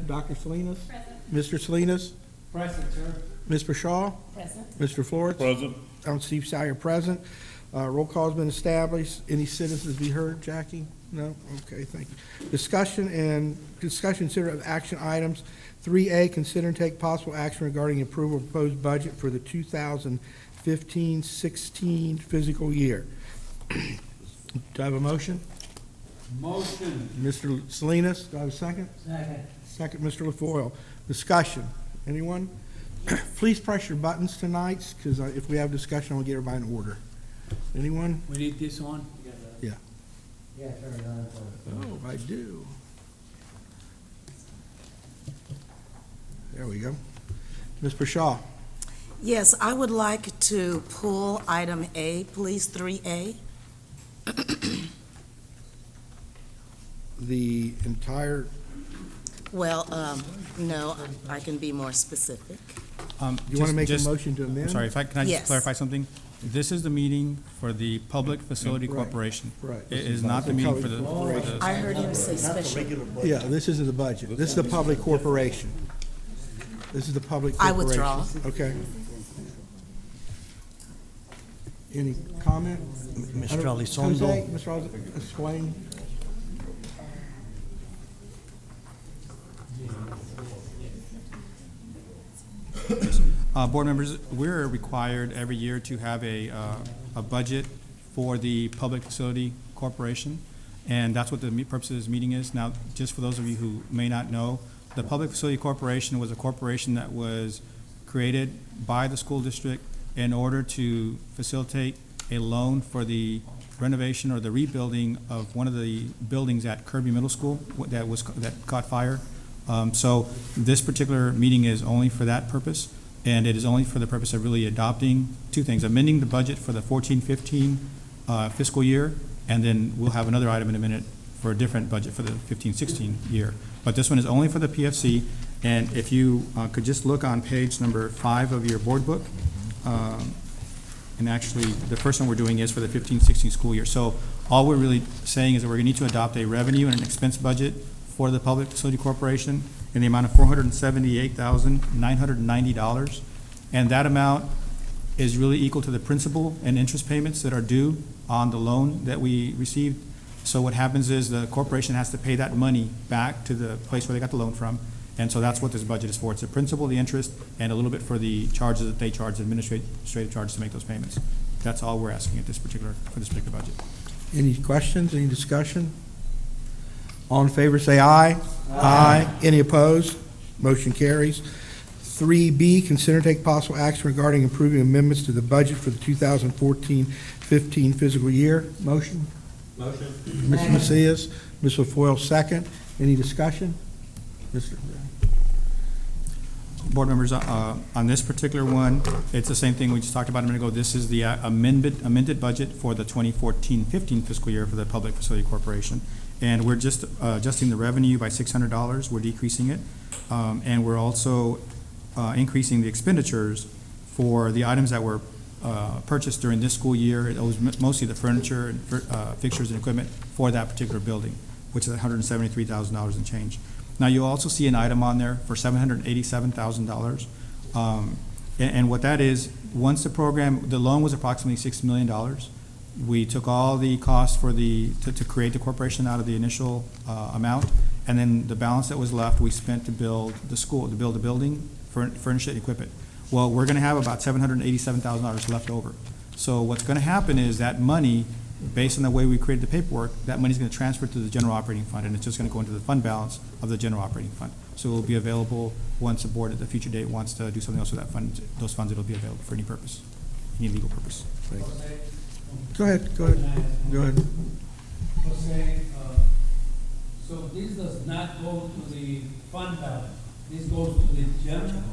Dr. Salinas? Present. Mr. Salinas? Present, sir. Ms. Bashaw? Present. Mr. Flores? Present. I'm Steve Sire, present. Roll call's been established. Any citizens be heard, Jackie? No? Okay, thank you. Discussion, consider of action items. 3A, consider and take possible action regarding approval of proposed budget for the 2015-16 fiscal year. Do I have a motion? Motion. Mr. Salinas, do I have a second? Second. Second, Mr. LaFoil. Discussion. Anyone? Please press your buttons tonight, because if we have discussion, we'll get everybody in order. Anyone? We need this on? Yeah. Yeah, turn it on. Oh, I do. There we go. Ms. Bashaw. Yes, I would like to pull item A, please, 3A. The entire, Well, no, I can be more specific. you want to make a motion to amend? I'm sorry, can I just Yes. clarify something? This is the meeting for the Public Facility Right. Corporation. Right. It is not the meeting for the, I heard him say special. Yeah, this isn't the budget. This is the public corporation. This is the public I corporation. withdraw. Okay. Any comment? Mr. Jose, Elizondo. Mr. Elizondo, explain. board members, we're required every year to have a budget for the Public Facility Corporation, and that's what the purpose of this meeting is. Now, just for those of you who may not know, the Public Facility Corporation was a corporation that was created by the school district in order to facilitate a loan for the renovation or the rebuilding of one of the buildings at Kirby Middle School that caught fire. So this particular meeting is only for that purpose, and it is only for the purpose of really adopting two things: amending the budget for the 14-15 fiscal year, and then we'll have another item in a minute for a different budget for the 15-16 year. But this one is only for the PFC, and if you could just look on page number 5 of your board book, and actually, the first one we're doing is for the 15-16 school year. So all we're really saying is that we're going to need to adopt a revenue and an expense budget for the Public Facility Corporation in the amount of $478,990. And that amount is really equal to the principal and interest payments that are due on the loan that we received. So what happens is the corporation has to pay that money back to the place where they got the loan from. And so that's what this budget is for. It's the principal, the interest, and a little bit for the charges that they charge, administrative charges to make those payments. That's all we're asking at for this particular budget. Any questions, any discussion? All in favor, say aye. Aye. Any opposed? Motion carries. 3B, consider and take possible action regarding approving amendments to the budget for the 2014-15 fiscal year. Motion? Motion. Mr. Macias, Ms. LaFoil, second. Any discussion? Mr. Board members, on this particular one, it's the same thing we just talked about a minute ago. This is the amended budget for the 2014-15 fiscal year for the Public Facility Corporation. And we're just adjusting the revenue by $600. We're decreasing it. And we're also increasing the expenditures for the items that were purchased during this school year. It was mostly the furniture, and fixtures and equipment for that particular building, which is $173,000 and change. Now, you'll also see an item on there for $787,000. And what that is, once the loan was approximately $6 million. We took all the costs for to create the corporation out of the initial amount, and then the balance that was left, we spent to build the school, to build the building, furnish it, equip it. Well, we're gonna have about $787,000 left over. So what's gonna happen is that money, based on the way we created the paperwork, that money's going to transfer to the general operating fund, and it's just going to go into the fund balance of the general operating fund. So it will be available once the board at the future date wants to do something else with that fund. Those funds, it'll be available for any purpose, any legal purpose. Go ahead. Jose, so this does not go to the fund balance. This goes to the general.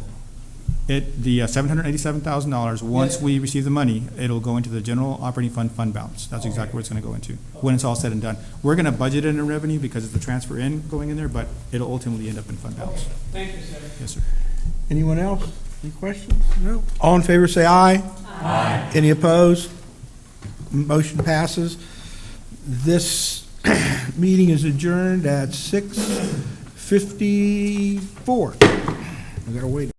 The $787,000, once we receive the money, it'll go into the general operating fund balance. That's exactly what it's going to go into when it's all said and done. We're going to budget it in revenue because it's the transfer in going in there, but it'll ultimately end up in fund balance. Thank you, sir. Yes, sir. Anyone else? Any questions? No? All in favor, say aye. Aye. Any opposed? Motion passes. This meeting is adjourned at 6:50. 54. We gotta wait.